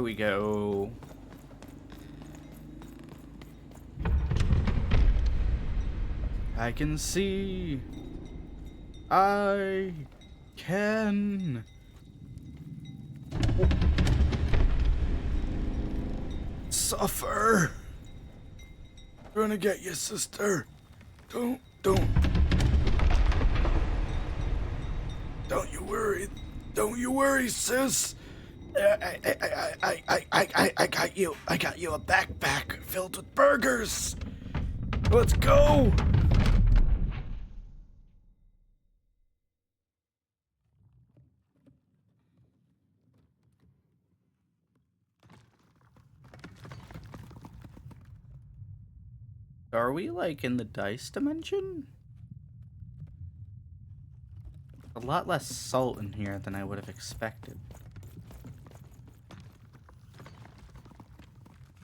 we go. I can see. I can. Suffer. I'm gonna get you, sister. Don't you worry. Don't you worry, sis. I got you. I got you a backpack filled with burgers. Let's go. Are we like in the dice dimension? A lot less salt in here than I would have expected.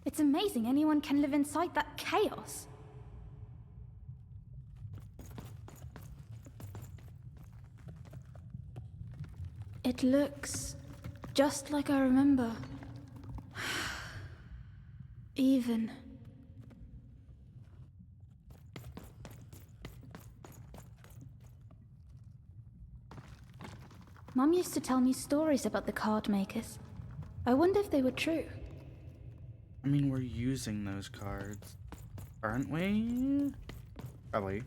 It's amazing anyone can live inside that chaos. It looks just like I remember. Even. Mum used to tell me stories about the card makers. I wonder if they were true. I mean, we're using those cards, aren't we? Probably.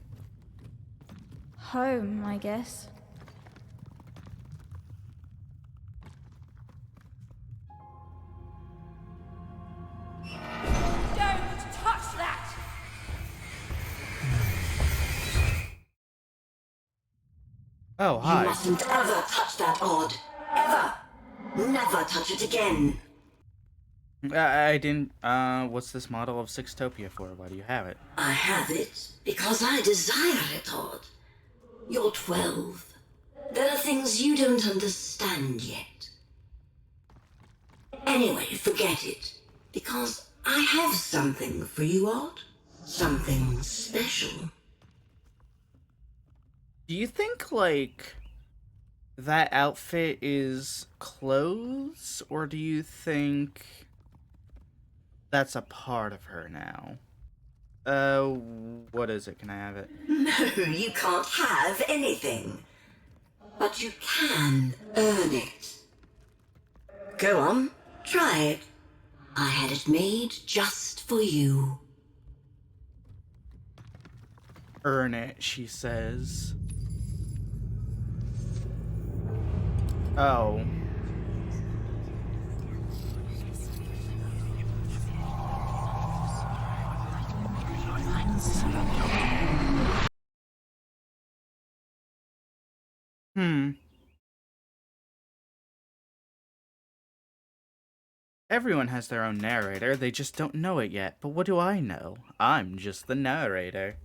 Home, I guess. Don't touch that! Oh, hi. You mustn't ever touch that odd. Ever. Never touch it again. I didn't, what's this model of Sixtopia for? Why do you have it? I have it because I desire it, Odd. You're 12. There are things you don't understand yet. Anyway, forget it. Because I have something for you, Odd. Something special. Do you think, like, that outfit is clothes? Or do you think that's a part of her now? What is it? Can I have it? No, you can't have anything. But you can earn it. Go on, try it. I had it made just for you. Earn it, she says. Oh. Everyone has their own narrator, they just don't know it yet. But what do I know? I'm just the narrator.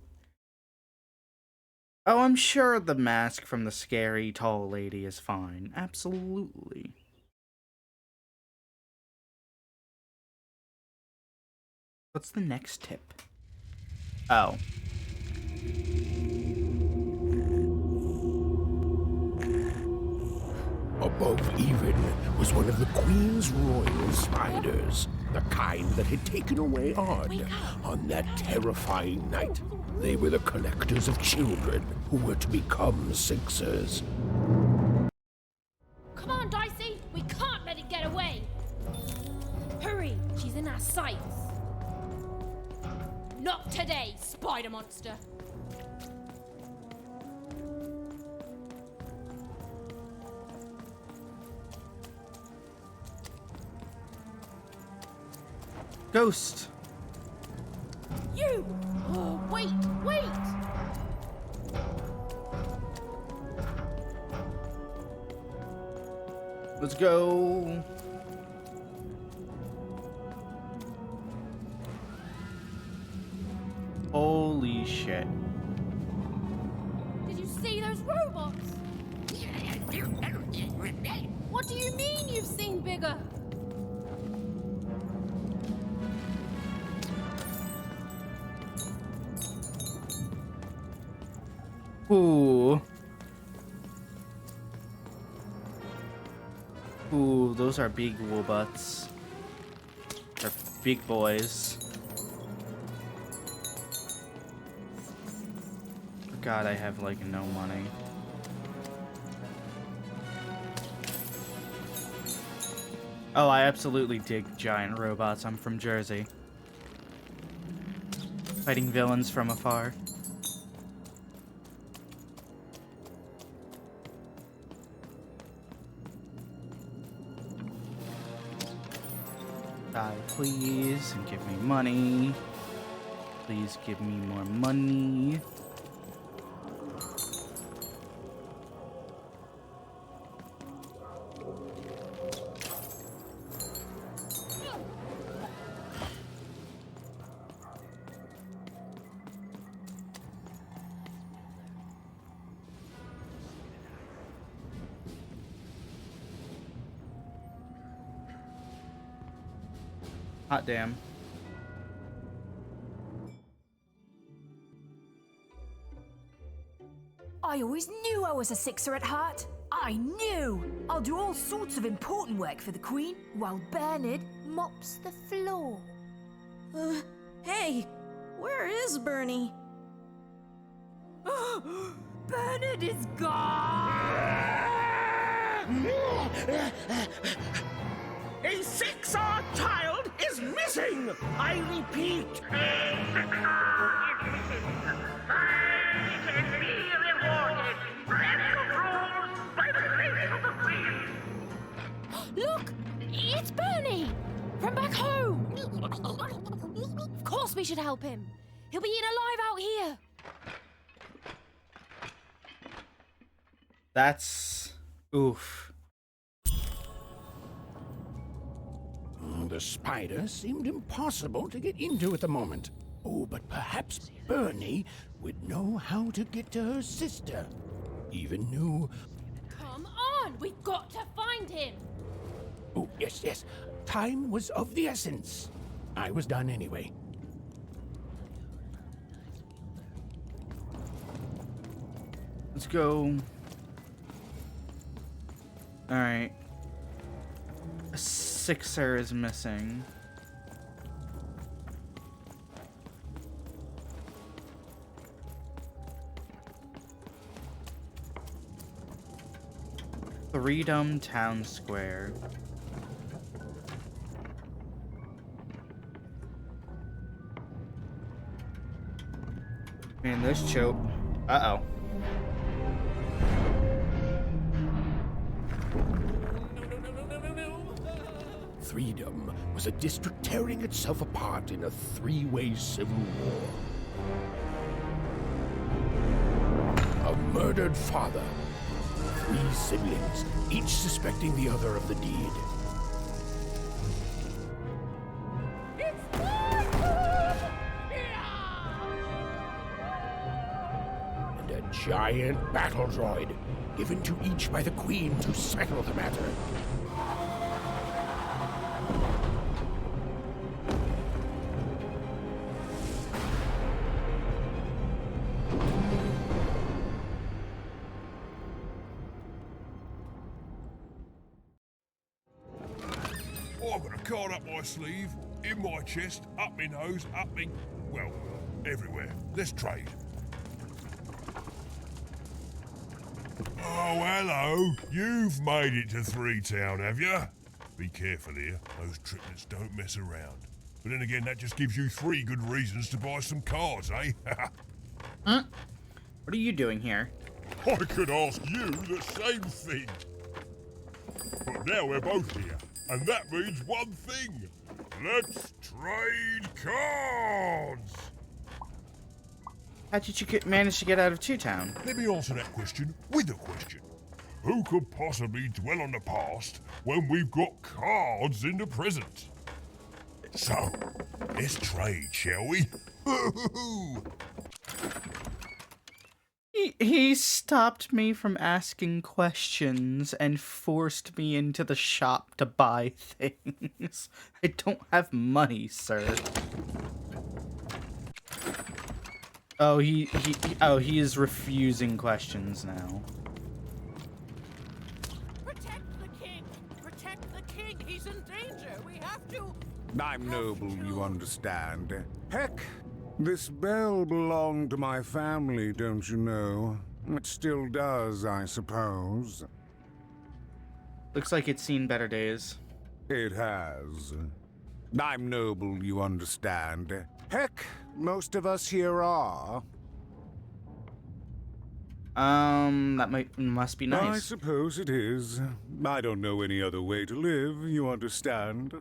Oh, I'm sure the mask from the scary tall lady is fine. Absolutely. What's the next tip? Oh. Above even was one of the Queen's royal spiders, the kind that had taken away Odd on that terrifying night. They were the collectors of children who were to become Sixers. Come on, Dicey! We can't let it get away! Hurry! She's in our sights! Not today, spider monster! Ghost! You! Oh, wait! Let's go! Holy shit. Did you see those robots? What do you mean you've seen bigger? Ooh. Ooh, those are big wool butts. big boys. God, I have like no money. Oh, I absolutely dig giant robots. I'm from Jersey. Fighting villains from afar. Die, please, and give me money. Please give me more money. Hot damn. I always knew I was a sixer at heart. I knew! I'll do all sorts of important work for the Queen while Bernard mops the floor. Hey, where is Bernie? Bernard is gone! A 6R child is missing! I repeat, a 6R is missing. I can be rewarded. Special rules by the grace of the Queen. Look! It's Bernie! From back home! Of course we should help him. He'll be eaten alive out here. That's... oof. The spider seemed impossible to get into at the moment. Oh, but perhaps Bernie would know how to get to her sister. Even knew... Come on! We've got to find him! Oh, yes, yes. Time was of the essence. I was done anyway. Let's go. Alright. A sixer is missing. Threedom Town Square. Man, this choke. Uh-oh. Threedom was a district tearing itself apart in a three-way civil war. A murdered father. 3 siblings, each suspecting the other of the deed. And a giant battle droid, given to each by the Queen to settle the matter. I've got a card up my sleeve, in my chest, up my nose, up me... well, everywhere. Let's trade. Oh, hello. You've made it to Three Town, have you? Be careful here. Those triplets don't mess around. But then again, that just gives you 3 good reasons to buy some cards, eh? Huh? What are you doing here? I could ask you the same thing. But now we're both here. And that means one thing. Let's trade cards! How did you manage to get out of Two Town? Let me answer that question with a question. Who could possibly dwell on the past when we've got cards in the present? So, let's trade, shall we? He stopped me from asking questions and forced me into the shop to buy things. I don't have money, sir. Oh, he is refusing questions now. Protect the king! Protect the king! He's in danger! We have to I'm noble, you understand. Heck, this bell belonged to my family, don't you know? It still does, I suppose. Looks like it's seen better days. It has. I'm noble, you understand. Heck, most of us here are. That must be nice. I suppose it is. I don't know any other way to live, you understand.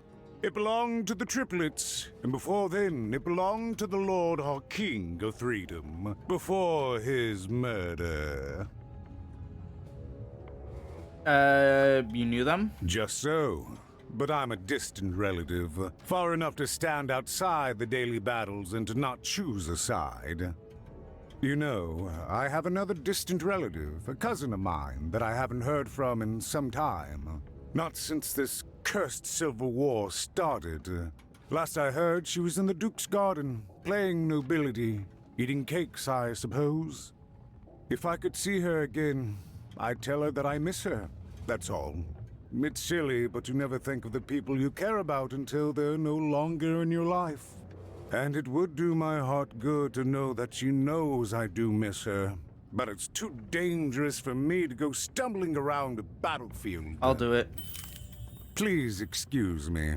It belonged to the triplets, and before then, it belonged to the Lord or King of Threedom, before his murder. You knew them? Just so. But I'm a distant relative, far enough to stand outside the daily battles and to not choose a side. You know, I have another distant relative, a cousin of mine, that I haven't heard from in some time. Not since this cursed Civil War started. Last I heard, she was in the Duke's garden, playing nobility, eating cakes, I suppose. If I could see her again, I'd tell her that I miss her, that's all. It's silly, but you never think of the people you care about until they're no longer in your life. And it would do my heart good to know that she knows I do miss her. But it's too dangerous for me to go stumbling around a battlefield. I'll do it. Please excuse me.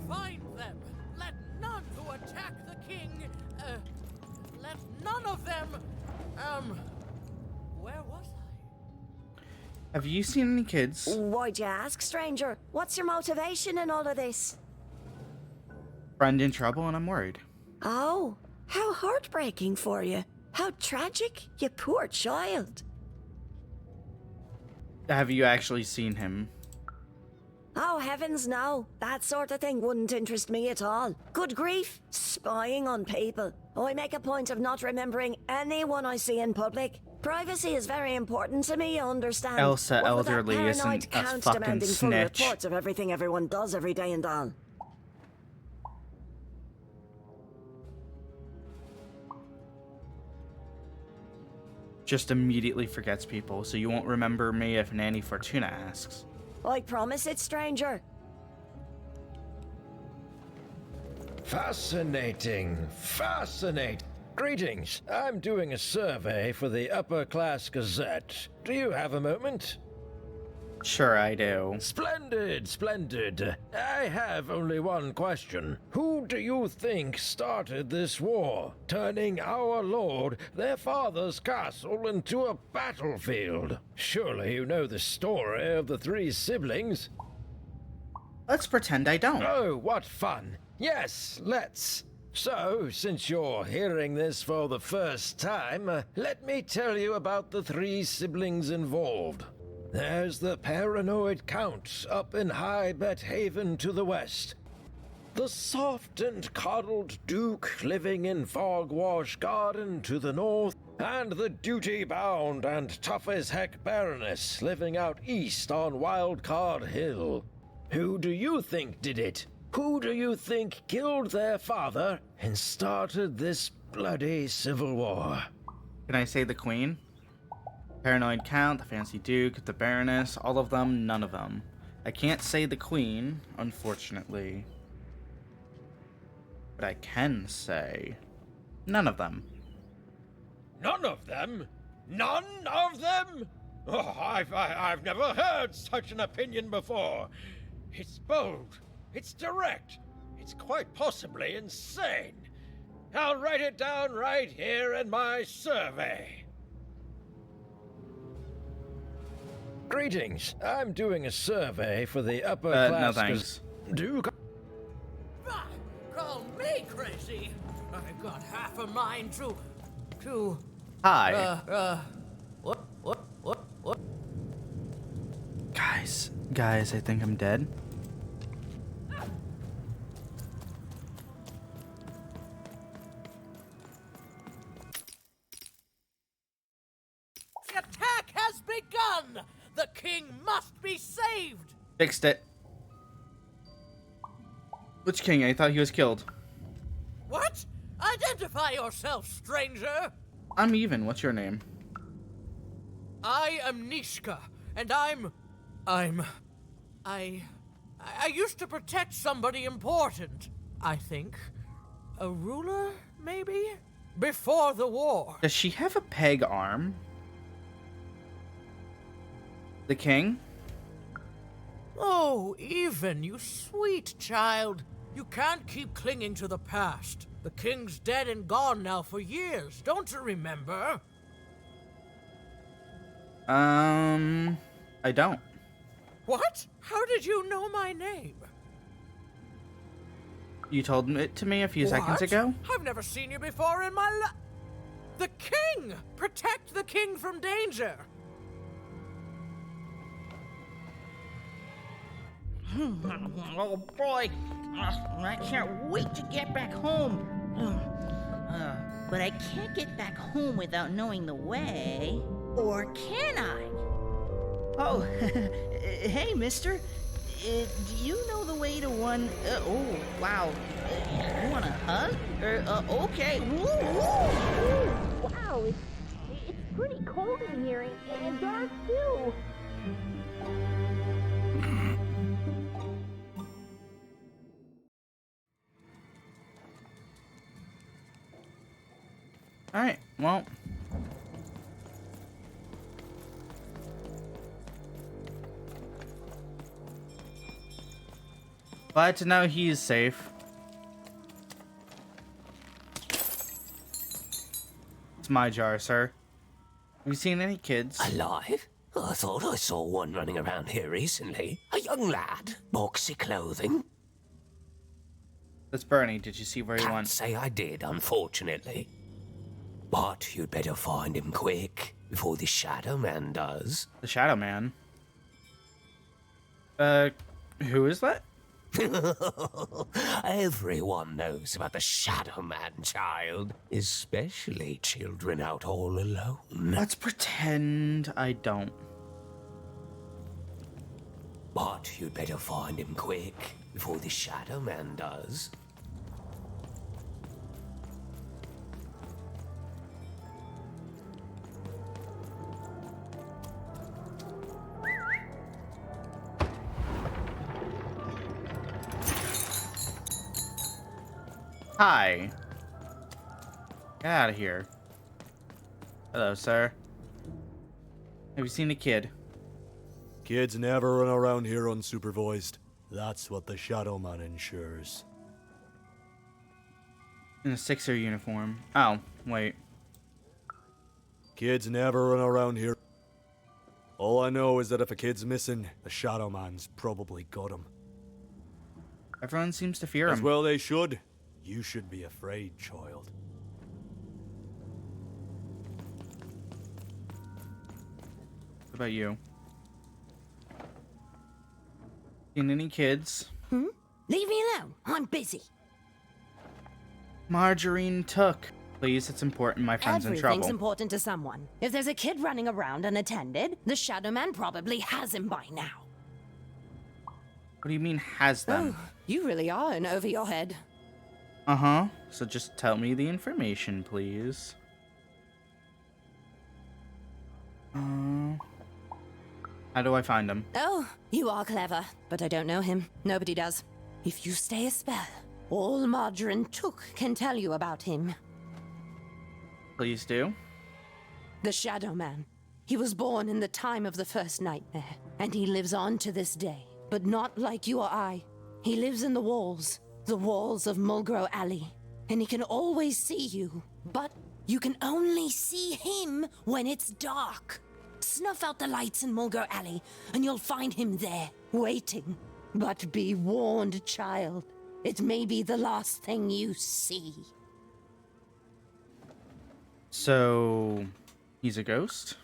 Find them! Let none who attack the king, let none of them, where was I? Have you seen any kids? Why'd you ask, stranger? What's your motivation in all of this? Friend in trouble and I'm worried. Oh, how heartbreaking for you. How tragic, you poor child. Have you actually seen him? Oh, heavens no. That sort of thing wouldn't interest me at all. Good grief, spying on people. I make a point of not remembering anyone I see in public. Privacy is very important to me, you understand. Elsa What with that Elderly isn't paranoid a count fucking demanding full snitch. reports of everything everyone does every day and all. Just immediately forgets people, so you won't remember me if Nanny Fortuna asks. I promise it, stranger. Fascinating. Fascinating. Greetings. I'm doing a survey for the Upper Class Gazette. Do you have a moment? Sure, I do. Splendid, splendid. I have only one question. Who do you think started this war, turning our lord, their father's castle, into a battlefield? Surely you know the story of the three siblings. Let's pretend I don't. Oh, what fun. Yes, let's. So, since you're hearing this for the first time, let me tell you about the three siblings involved. There's the paranoid Count up in High Bet Haven to the west. The soft and coddled Duke living in Fogwash Garden to the north. And the duty-bound and tough-as-heck Baroness living out east on Wildcard Hill. Who do you think did it? Who do you think killed their father and started this bloody civil war? Can I say the Queen? Paranoid Count, the Fancy Duke, the Baroness, all of them, none of them. I can't say the Queen, unfortunately. But I can say none of them. None of them? None of them? Oh, I've never heard such an opinion before. It's bold. It's direct. It's quite possibly insane. I'll write it down right here in my survey. Greetings. I'm doing a survey for the upper class. No thanks. Call me crazy. I've got half a mind to... Hi. What? Guys, I think I'm dead. The attack has begun! The king must be saved! Fixed it. Which king? I thought he was killed. What? Identify yourself, stranger! I'm even. What's your name? I am Nishka, and I'm I used to protect somebody important, I think. A ruler, maybe? Before the war. Does she have a peg arm? The king? Oh, Even, you sweet child. You can't keep clinging to the past. The king's dead and gone now for years, don't you remember? I don't. What? How did you know my name? You told it to me a few seconds ago? I've never seen you before in my life. The king! Protect the king from danger! Oh boy, I can't wait to get back home. But I can't get back home without knowing the way. Or can I? Oh, hey, mister. Do you know the way to one... oh, wow. You want a hug? Okay. Woo, woo. Wow, it's pretty cold in here, and dark, too. Alright, well... glad to know he is safe. It's my jar, sir. Have you seen any kids? Alive? I thought I saw one running around here recently. A young lad, boxy clothing. That's Bernie. Did you see where he Can't went? say I did, unfortunately. But you'd better find him quick, before the Shadow Man does. The Shadow Man? Who is that? Everyone knows about the Shadow Man, child. Especially children out all alone. Let's pretend I don't. But you'd better find him quick, before the Shadow Man does. Hi. Get out of here. Hello, sir. Have you seen a kid? Kids never run around here unsupervised. That's what the Shadow Man ensures. In a Sixer uniform. Oh, wait. Kids never run around here. All I know is that if a kid's missing, the Shadow Man's probably got him. Everyone seems to fear him. As well they should. You should be afraid, child. What about you? Seen any kids? Leave me alone. I'm busy. Margarine took. Please, it's important. My friend's in trouble. Everything's important to someone. If there's a kid running around unattended, the Shadow Man probably has him by now. What do you mean, has them? Oh, you really are in over your head. Uh-huh. So just tell me the information, please. How do I find him? Oh, you are clever, but I don't know him. Nobody does. If you stay a spell, all Margarine Took can tell you about him. Please do. The Shadow Man. He was born in the time of the first nightmare, and he lives on to this day. But not like you or I. He lives in the walls of Mulgrow Alley, and he can always see you, but you can only see him when it's dark. Snuff out the lights in Mulgrow Alley, and you'll find him there, waiting. But be warned, child. It may be the last thing you see. So, he's a ghost?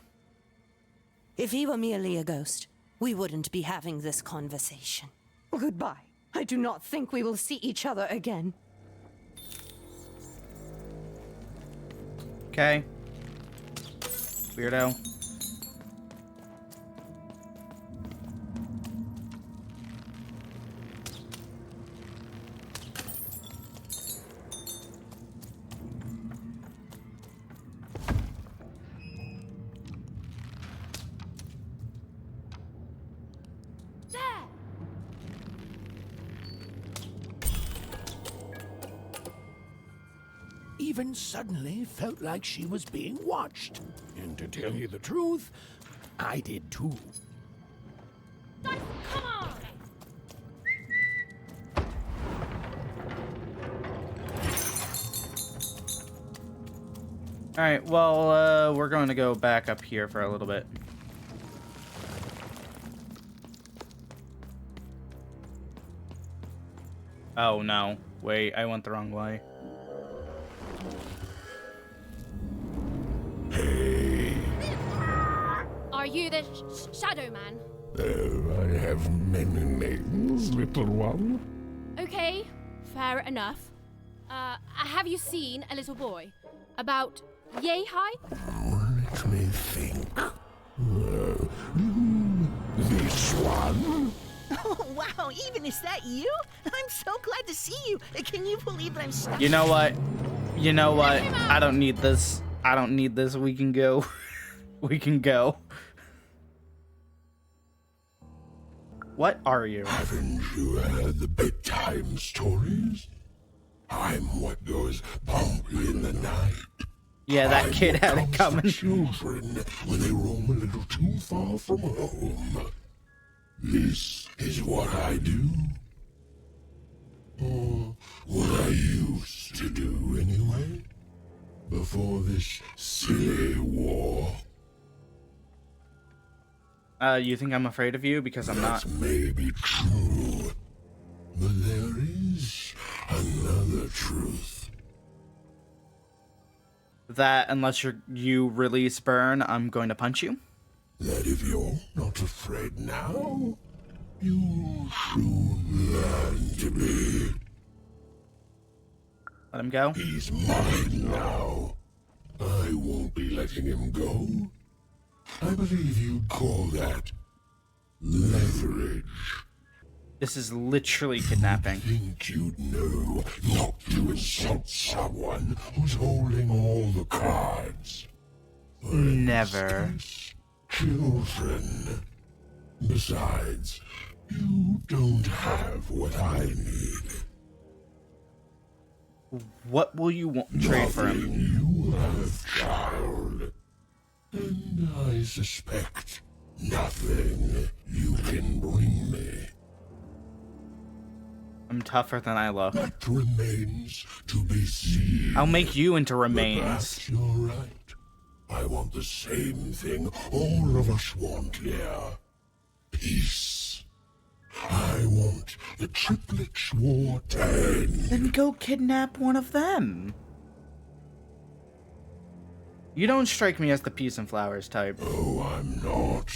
If he were merely a ghost, we wouldn't be having this conversation. Goodbye. I do not think we will see each other again. Okay. Weirdo. even suddenly felt like she was being watched. And to tell you the truth, I did too. Come on! Alright, well, we're going to go back up here for a little bit. Oh no. Wait, I went the wrong way. Hey. Are you the Shadow Man? Oh, I have many names, little one. Okay, fair enough. Have you seen a little boy? About yay high? Let me think. This one? Oh, wow, even is that you? I'm so glad to see you. Can you believe that I'm stuck? You know what? You know what? I don't need this. I don't need this. We can go. We can go. What are you? Haven't you heard the bedtime stories? I'm what goes bump in the night. Yeah, that kid had it coming. Children when they roam a little too far from home. This is what I do. Or what I used to do anyway. Before this silly war. You think I'm afraid of you? Because I'm not. That may be true. But there is another truth. That unless you release burn, I'm going to punch you. That if you're not afraid now, you'll soon learn to be. Let him go. He's mine now. I won't be letting him go. I believe you'd call that leverage. This is literally kidnapping. Think you'd know not to insult someone who's holding all the cards. Never. Children. Besides, you don't have what I need. What will you want trade for him? You have, child. And I suspect nothing you can bring me. I'm tougher than I look. That remains to be seen. I'll make you into remains. Perhaps you're right. I want the same thing all of us want here. Peace. I want the triplets war to end. Then go kidnap one of them. You don't strike me as the peace and flowers type. Oh, I'm not.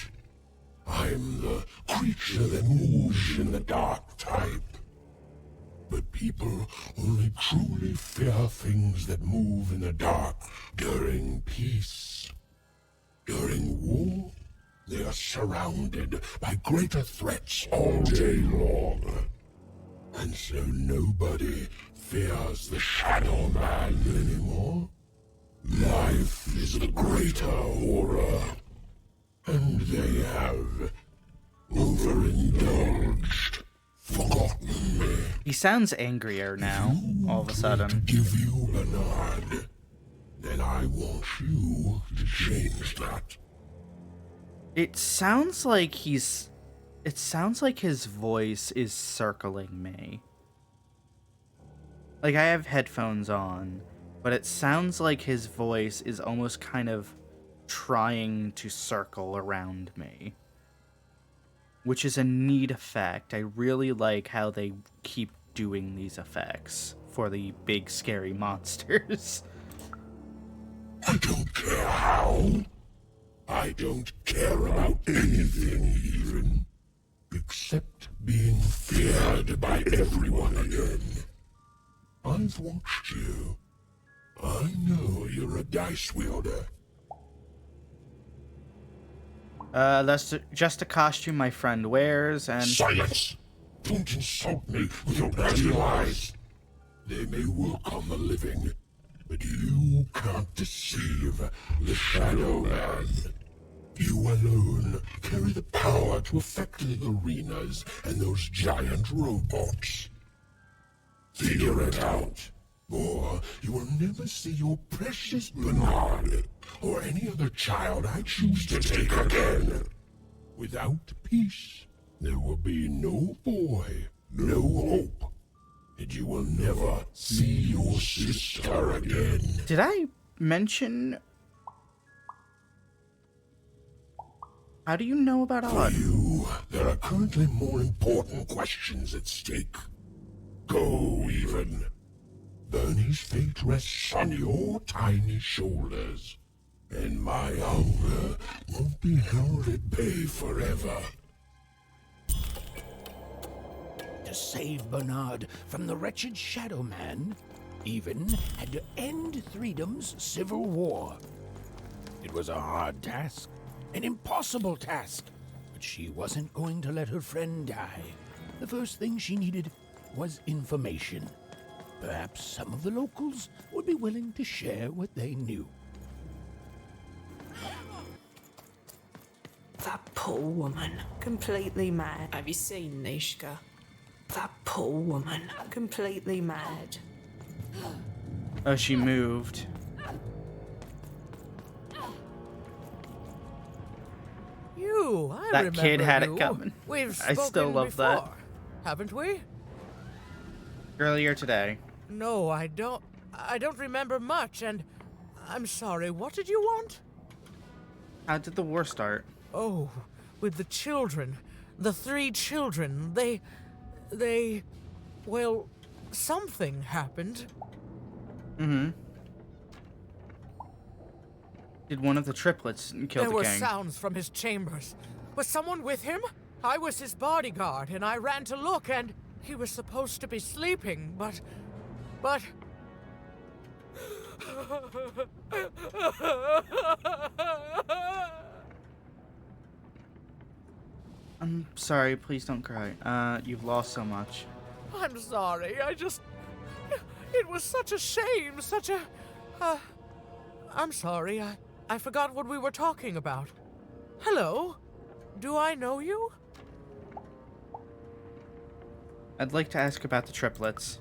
I'm the creature that moves in the dark type. But people only truly fear things that move in the dark during peace. During war, they are surrounded by greater threats all day long. And so nobody fears the Shadow Man anymore. Life is the greater horror. And they have overindulged. Forgotten me. He sounds angrier now, all of a sudden. To give you a nod, then I want you to change that. It sounds like he's... It sounds like his voice is circling me. Like, I have headphones on, but it sounds like his voice is almost kind of trying to circle around me. Which is a neat effect. I really like how they keep doing these effects for the big scary monsters. I don't care how. I don't care about anything even. Except being feared by everyone again. I've watched you. I know you're a dice wielder. That's just a costume my friend wears, and... Silence! Don't insult me with your bloody lies. They may work on the living, but you can't deceive the Shadow Man. You alone carry the power to affect the arenas and those giant robots. Figure it out, Or you will never see your precious Bernard, or any other child I choose to take again. Without peace, there will be no boy, no hope, and you will never see your sister again. Did I mention... How do you know about Odd? For you, there are currently more important questions at stake. Go, even. Bernie's fate rests on your tiny shoulders, and my hunger won't be held at bay forever. To save Bernard from the wretched Shadow Man, Even had to end Threedom's civil war. It was a hard task, an impossible task, but she wasn't going to let her friend die. The first thing she needed was information. Perhaps some of the locals would be willing to share what they knew. That poor woman, completely mad. Have you seen Nishka? That poor woman, completely mad. Oh, she moved. I that remember kid had you. it coming. We've I still spoken love before, that. haven't we? Earlier today. No, I don't remember much, and I'm sorry. What did you want? How did the war start? Oh, with the children. The 3 children. Well, something happened. Mm-hmm. Did one of the triplets kill There the were king? sounds from his chambers. Was someone with him? I was his bodyguard, and I ran to look, and he was supposed to be sleeping, but... I'm sorry, please don't cry. You've lost so much. I'm sorry, it was such a shame, such a... I'm sorry, I forgot what we were talking about. Hello? Do I know you? I'd like to ask about the triplets.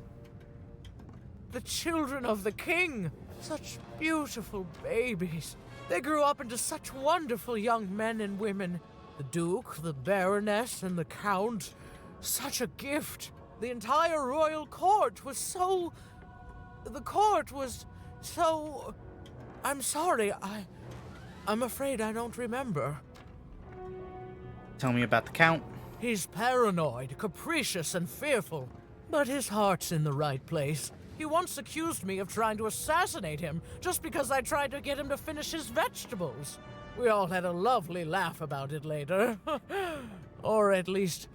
The children of the king. Such beautiful babies. They grew up into such wonderful young men and women. The Duke, the Baroness, and the Count. Such a gift. The entire royal court was so... The court was so... I'm sorry, I'm afraid I don't remember. Tell me about the Count. He's paranoid, capricious, and fearful. But his heart's in the right place. He once accused me of trying to assassinate him just because I tried to get him to finish his vegetables. We all had a lovely laugh about it later. Or at least,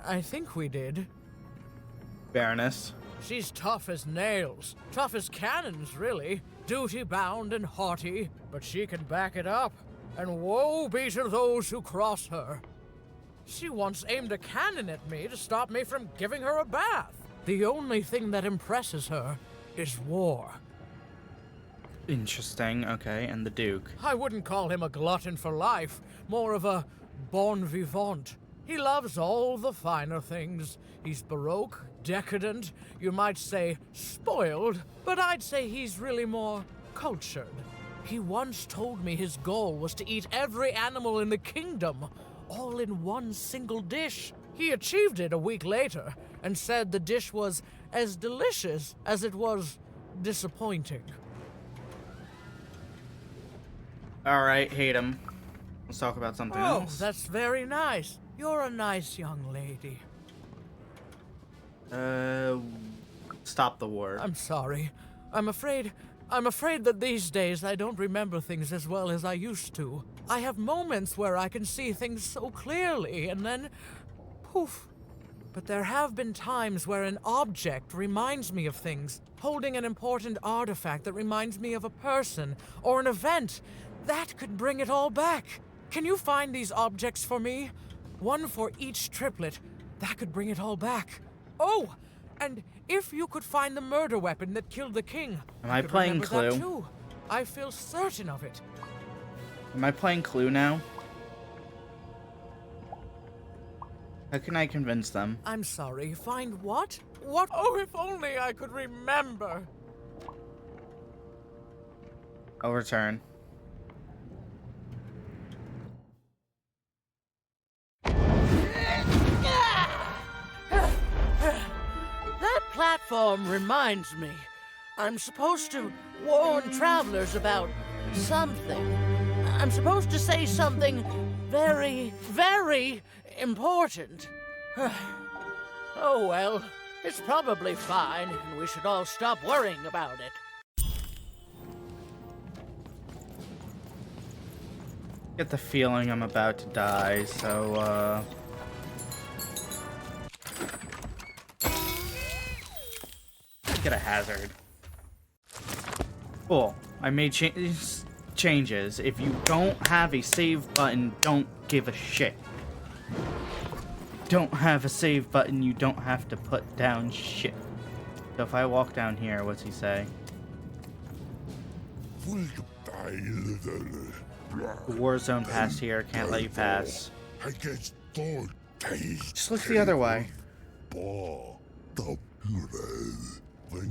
I think we did. Baroness. She's tough as nails. Tough as cannons, really. Duty-bound and haughty, but she can back it up. And woe be to those who cross her. She once aimed a cannon at me to stop me from giving her a bath. The only thing that impresses her is war. Interesting, okay, and the Duke. I wouldn't call him a glutton for life, more of a bon vivant. He loves all the finer things. He's baroque, decadent, you might say spoiled, but I'd say he's really more cultured. He once told me his goal was to eat every animal in the kingdom, all in one single dish. He achieved it a week later, and said the dish was as delicious as it was disappointing. Alright, hate him. Let's talk about something else. Oh, that's very nice. You're a nice young lady. Stop the war. I'm sorry. I'm afraid that these days I don't remember things as well as I used to. I have moments where I can see things so clearly, and then poof. But there have been times where an object reminds me of things, holding an important artifact that reminds me of a person or an event. That could bring it all back. Can you find these objects for me? One for each triplet. That could bring it all back. Oh, and if you could find the murder weapon that killed the king. Am I playing Clue? Clue? I feel certain of it. Am I playing Clue now? How can I convince them? I'm sorry, find what? What? Oh, if only I could remember. I'll return. That platform reminds me. I'm supposed to warn travelers about something. I'm supposed to say something very, very important. Oh well, it's probably fine, and we should all stop worrying about it. Get the feeling I'm about to die, so get a hazard. Cool. I made changes. If you don't have a save button, don't give a shit. Don't have a save button, you don't have to put down shit. So if I walk down here, what's he say? The war zone past here, can't let you pass. Just look the other way.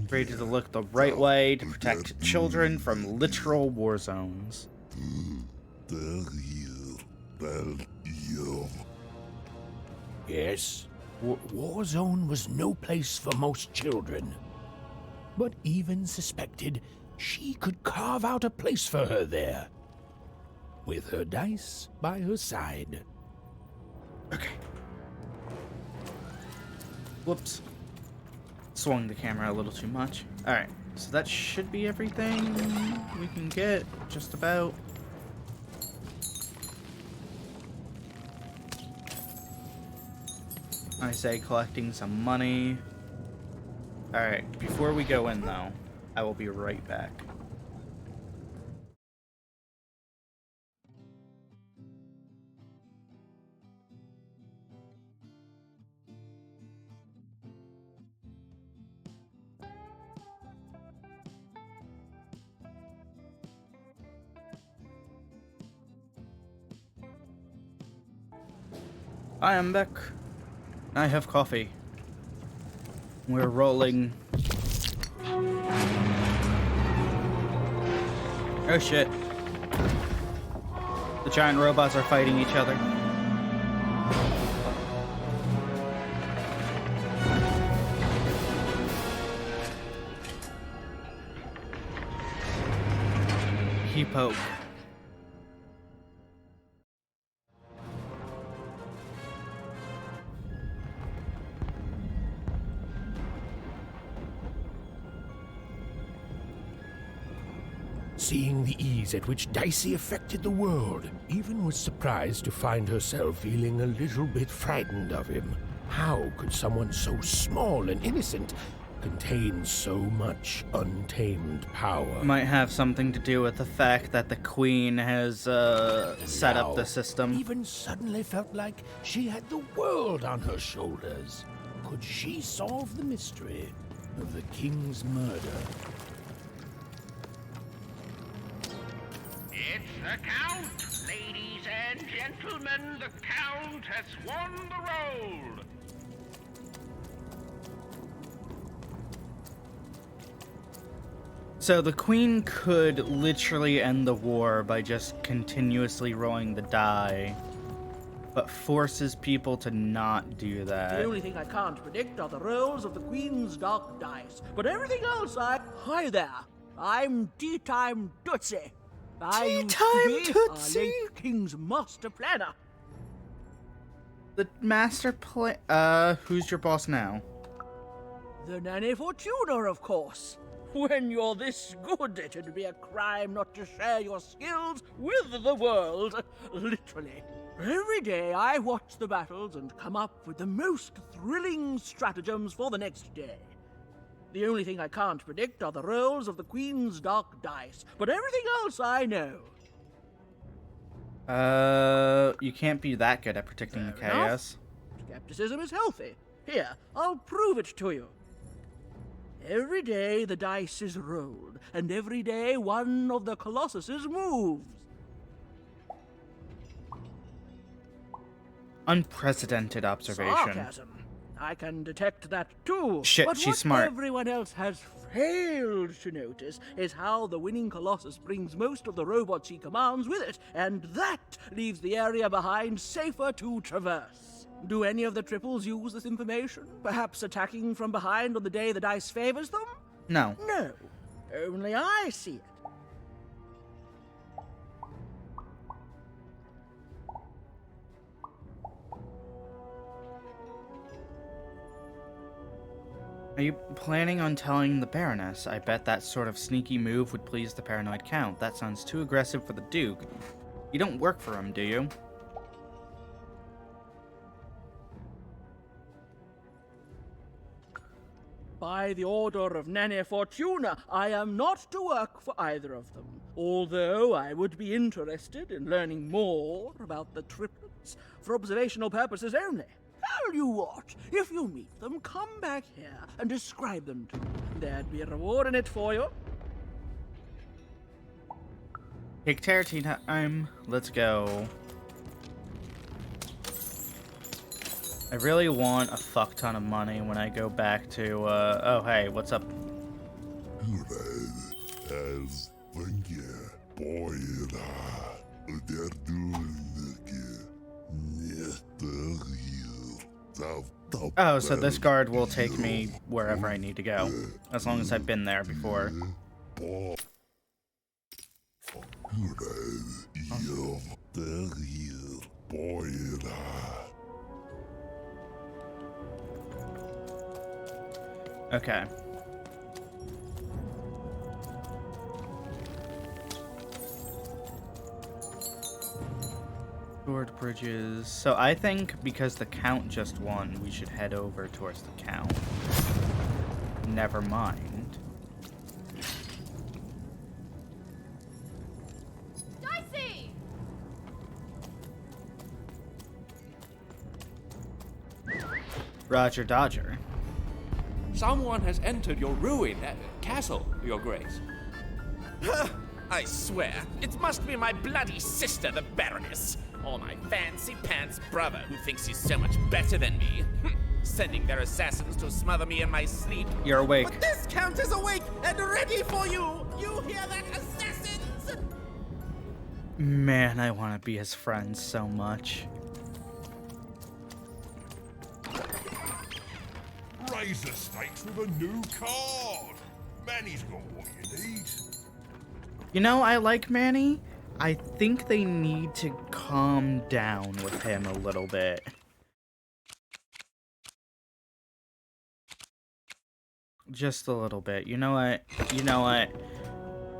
Ready to look the right way to protect children from literal war zones. Yes, war zone was no place for most children. But even suspected she could carve out a place for her there. With her dice by her side. Okay. Whoops. Swung the camera a little too much. Alright, so that should be everything we can get, just about. I say collecting some money. Alright, before we go in though, I will be right back. I am back. I have coffee. We're rolling. Oh shit. The giant robots are fighting each other. He poke. Seeing the ease at which Dicey affected the world, even was surprised to find herself feeling a little bit frightened of him. How could someone so small and innocent contain so much untamed power? Might have something to do with the fact that the Queen has set up the system. Even suddenly felt like she had the world on her shoulders. Could she solve the mystery of the King's murder? It's the Count! Ladies and gentlemen, the Count has won the roll! So the Queen could literally end the war by just continuously rolling the die, but forces people to not do that. The only thing I can't predict are the rolls of the Queen's dark dice, but everything else Hi there, I'm Tea Time Tootsie. Tea Time Tootsie? Our late King's master planner. The master plan. Who's your boss now? The Nanny Fortuna, of course. When you're this good, it'd be a crime not to share your skills with the world. Literally. Every day I watch the battles and come up with the most thrilling stratagems for the next day. The only thing I can't predict are the rolls of the Queen's dark dice, but everything else I know. You can't be that good at predicting the chaos. Skepticism is healthy. Here, I'll prove it to you. Every day the dice is rolled, and every day one of the Colossuses moves. Unprecedented observation. Sarcasm. I can detect that too. Shit, but she's what smart. everyone else has failed to notice is how the winning Colossus brings most of the robots he commands with it, and that leaves the area behind safer to traverse. Do any of the triples use this information? Perhaps attacking from behind on the day the dice favors them? No. No. Only I see it. Are you planning on telling the Baroness? I bet that sort of sneaky move would please the paranoid Count. That sounds too aggressive for the Duke. You don't work for him, do you? By the order of Nane Fortuna, I am not to work for either of them. Although I would be interested in learning more about the triplets for observational purposes only. Tell you what, if you meet them, come back here and describe them to me. There'd be a reward in it for you. Kick Terratine time. Let's go. I really want a fuck ton of money when I go back to, oh hey, what's up? Oh, so this guard will take me wherever I need to go, as long as I've been there before. Okay. Sword bridges. So I think because the Count just won, we should head over towards the Count. Never mind. Dicey! Roger Dodger. Someone has entered your castle, Your Grace. I swear, it must be my bloody sister, the Baroness, or my fancy-pants brother who thinks he's so much better than me. Sending their assassins to smother me in my sleep. You're awake. But this Count is awake and ready for you! You hear that, assassins? Man, I want to be his friend so much. Raise the stakes with a new card. Manny's got what you need. You know, I like Manny. I think they need to calm down with him a little bit. Just a little bit. You know what? You know what?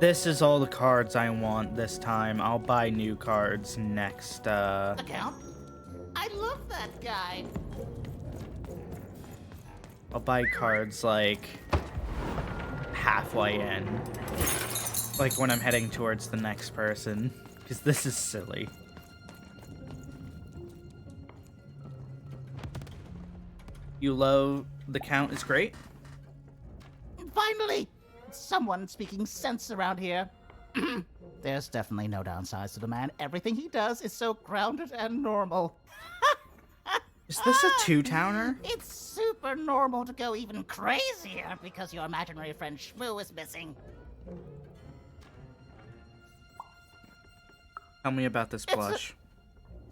This is all the cards I want this time. I'll buy new cards next, The Count? I love that guy. I'll buy cards, like, halfway in. Like, when I'm heading towards the next person. Because this is silly. You love the Count is great? Finally! Someone speaking sense around here. There's definitely no downsides to the man. Everything he does is so grounded and normal. Is this a two-towner? It's super normal to go even crazier because your imaginary friend Shmoo is missing. Tell me about this blush.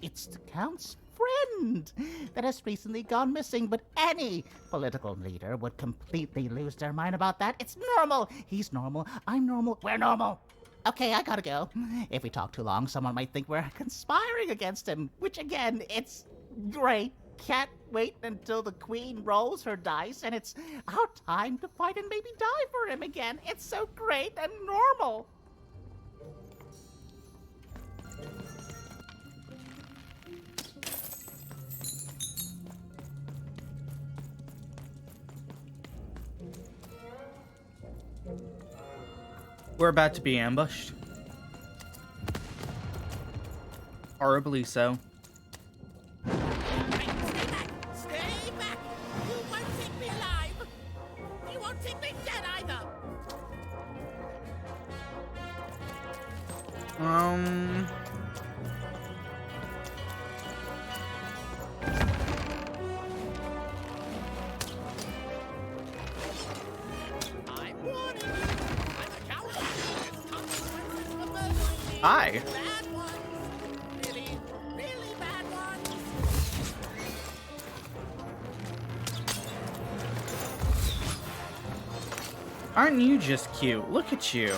It's the Count's friend that has recently gone missing, but any political leader would completely lose their mind about that. It's normal. He's normal. I'm normal. We're normal. Okay, I gotta go. If we talk too long, someone might think we're conspiring against him, which again, it's great. Can't wait until the Queen rolls her dice and it's our time to fight and maybe die for him again. It's so great and normal. We're about to be ambushed. Horribly so. Stay back! You won't take me alive! You won't take me dead either! Hi. Aren't you just cute? Look at you.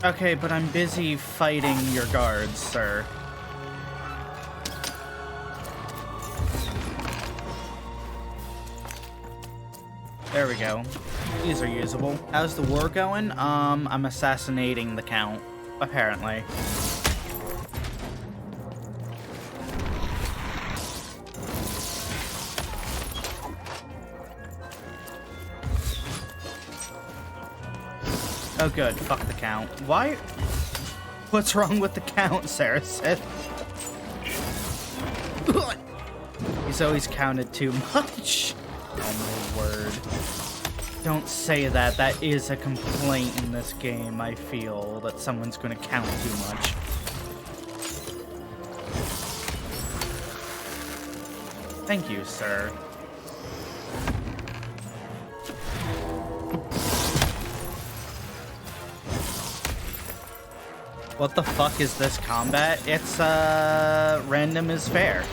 Okay, but I'm busy fighting your guards, sir. There we go. These are usable. How's the war going? I'm assassinating the Count, apparently. Oh good, fuck the Count. Why? What's wrong with the Count, Sarah said? He's always counted too much. Oh my word. Don't say that. That is a complaint in this game, I feel, that someone's gonna count too much. Thank you, sir. What the fuck is this combat? It's, random is fair.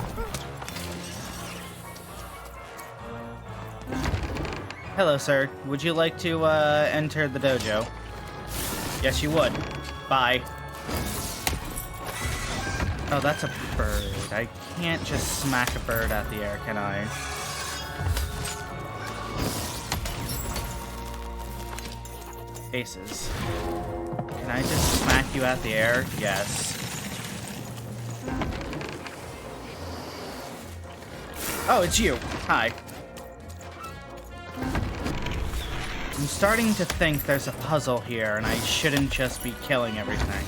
Hello, sir. Would you like to, enter the dojo? Yes, you would. Bye. Oh, that's a bird. I can't just smack a bird out the air, can I? Aces. Can I just smack you out the air? Yes. Oh, it's you. Hi. I'm starting to think there's a puzzle here, and I shouldn't just be killing everything.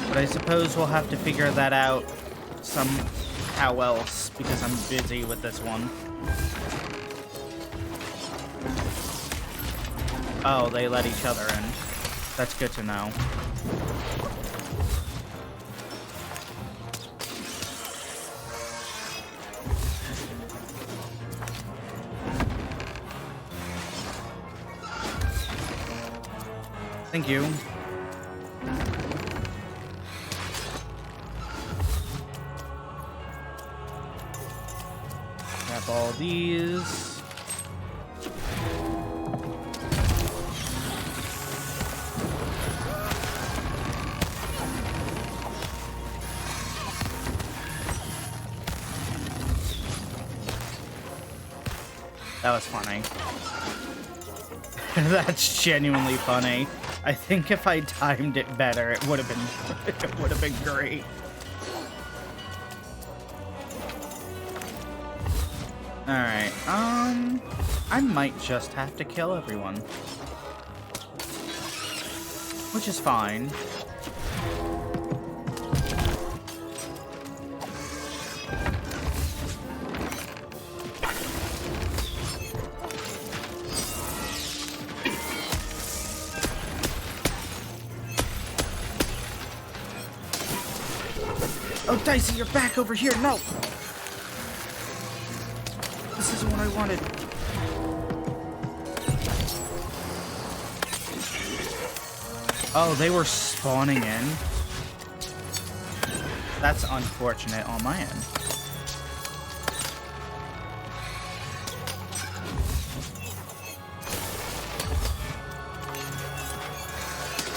But I suppose we'll have to figure that out somehow else, because I'm busy with this one. Oh, they let each other in. That's good to know. Thank you. Grab all these. That was funny. That's genuinely funny. I think if I timed it better, it would have been great. All right. I might just have to kill everyone, which is fine. Oh, Dicey, you're back over here. No! This isn't what I wanted. Oh, they were spawning in? That's unfortunate on my end.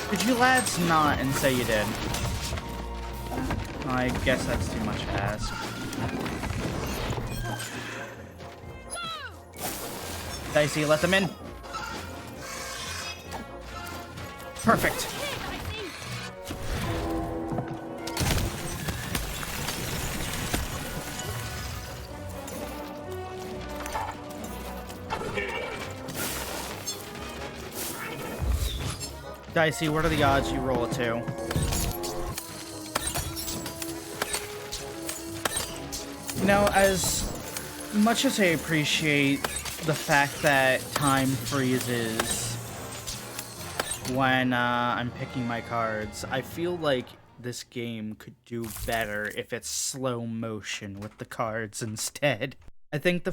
Could you lads not and say you did? I guess that's too much to ask. Dicey, let them in. Perfect. Dicey, what are the odds you roll a 2? You know, as much as I appreciate the fact that time freezes when I'm picking my cards. I feel like this game could do better if it's slow motion with the cards instead. I think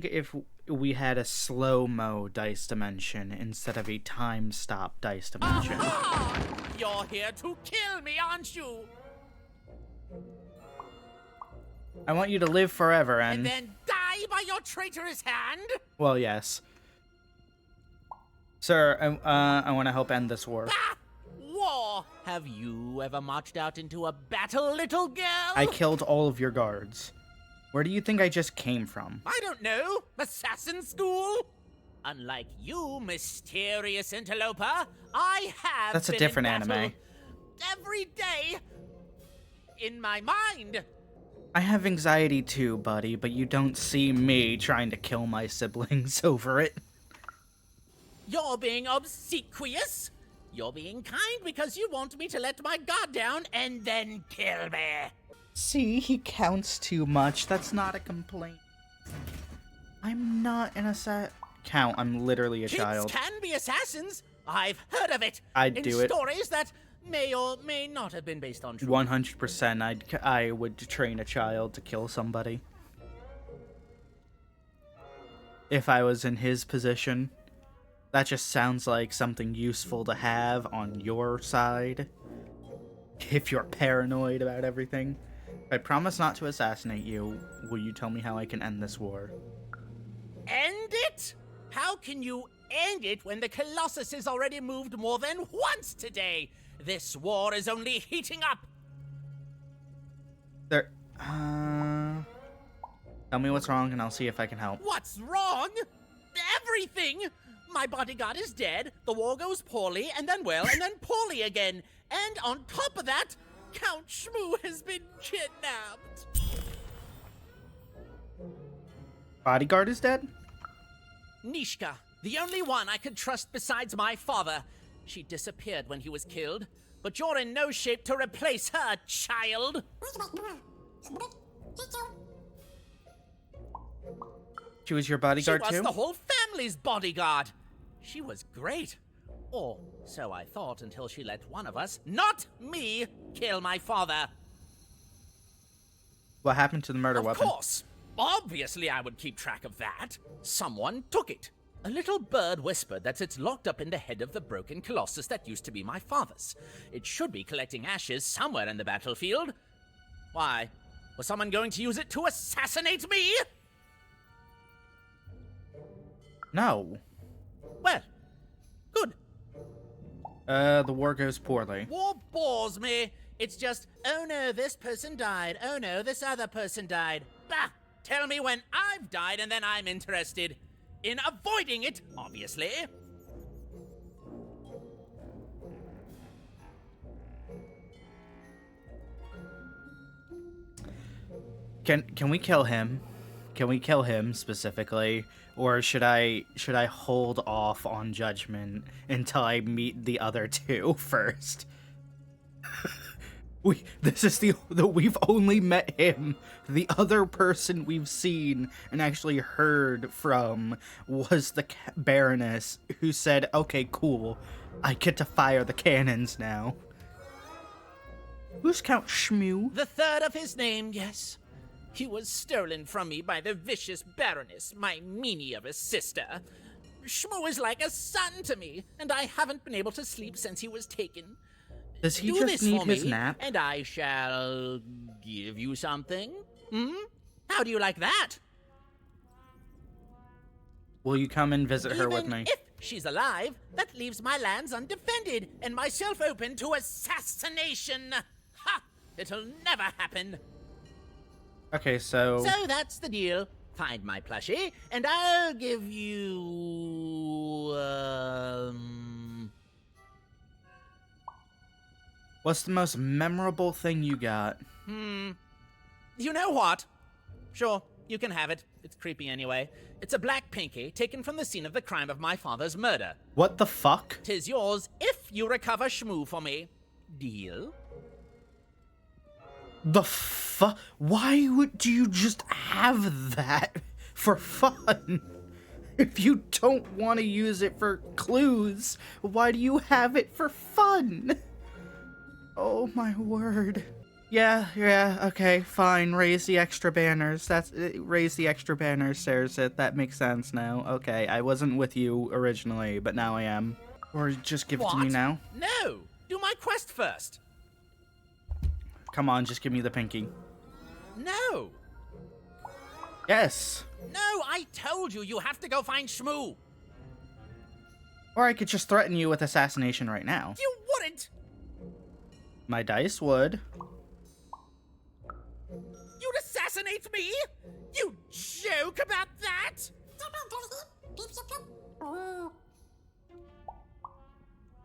if we had a slow-mo dice dimension instead of a time-stop dice dimension. Aha! You're here to kill me, aren't you? I want you to live forever And then die by your traitorous hand? Well, yes. Sir, I want to help end this war. Ah! War! Have you ever marched out into a battle, little girl? I killed all of your guards. Where do you think I just came from? I don't know. Assassin school? Unlike you, mysterious interloper, I have That's a been different in battle anime. every day in my mind. I have anxiety too, buddy, but you don't see me trying to kill my siblings over it. You're being obsequious. You're being kind because you want me to let my guard down and then kill me. See, he counts too much. That's not a complaint. I'm not an count. I'm literally a child. Kids can be assassins. I've heard of it. I'd in do it. stories that may or may not have been based on truth. 100%. I would train a child to kill somebody. If I was in his position. That just sounds like something useful to have on your side. If you're paranoid about everything. I promise not to assassinate you. Will you tell me how I can end this war? End it? How can you end it when the Colossus has already moved more than once today? This war is only heating up. Tell me what's wrong and I'll see if I can help. What's wrong? Everything! My bodyguard is dead, the war goes poorly, and then well, and then poorly again. And on top of that, Count Shmoo has been kidnapped. Bodyguard is dead? Nishka, the only one I could trust besides my father. She disappeared when he was killed, but you're in no shape to replace her, child. She was your bodyguard She was too? the whole family's bodyguard. She was great. Or so I thought until she let one of us, not me, kill my father. What happened to the murder weapon? Of course. Obviously I would keep track of that. Someone took it. A little bird whispered that it's locked up in the head of the broken colossus that used to be my father's. It should be collecting ashes somewhere in the battlefield. Why? Was someone going to use it to assassinate me? No. Well, good. The war goes poorly. War bores me. It's just, oh no, this person died. Oh no, this other person died. Bah! Tell me when I've died and then I'm interested. In avoiding it, obviously. Can we kill him? Can we kill him specifically? Or should I hold off on judgment until I meet the other two first? We've only met him. The other person we've seen and actually heard from was the Baroness, who said, "Okay, cool, I get to fire the cannons now." Who's Count Shmoo? The third of his name, yes. He was stolen from me by the vicious Baroness, my meanie of a sister. Shmoo is like a son to me, and I haven't been able to sleep since he was taken. Does he Do just this need for his me, nap? and I shall give you something. How do you like that? Will you come and visit her with Even me? if she's alive, that leaves my lands undefended and myself open to assassination. Ha! It'll never happen. Okay, so... So that's the deal. Find my plushie, and I'll give you... What's the most memorable thing you got? You know what? Sure, you can have it. It's creepy anyway. It's a black pinky taken from the scene of the crime of my father's murder. What the fuck? 'Tis yours if you recover Shmoo for me. Deal? The fuck? Why would you just have that for fun? If you don't want to use it for clues, why do you have it for fun? Oh my word. Yeah, okay, fine. Raise the extra banners. Raise the extra banners, says it. That makes sense now. Okay, I wasn't with you originally, but now I am. Or just give it to me now. No! Do my quest first! Come on, just give me the pinky. No! Yes! No, I told you, you have to go find Shmoo! Or I could just threaten you with assassination right now. You wouldn't! My dice would. You'd assassinate me? You joke about that?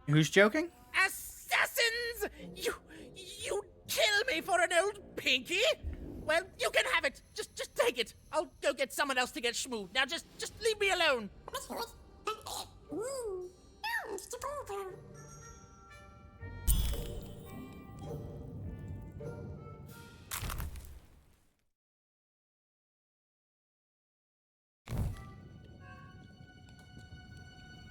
Who's joking? Assassins! You kill me for an old pinky? Well, you can have it. Just take it. I'll go get someone else to get Shmoo. Now just leave me alone.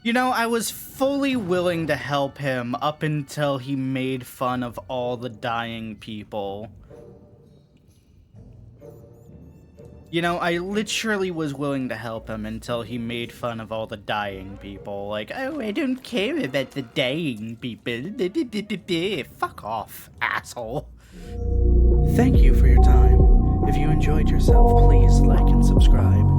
You know, I was fully willing to help him up until he made fun of all the dying people. You know, I literally was willing to help him until he made fun of all the dying people. Like, oh, I don't care about the dying people. Fuck off, asshole. Thank you for your time. If you enjoyed yourself, please like and subscribe.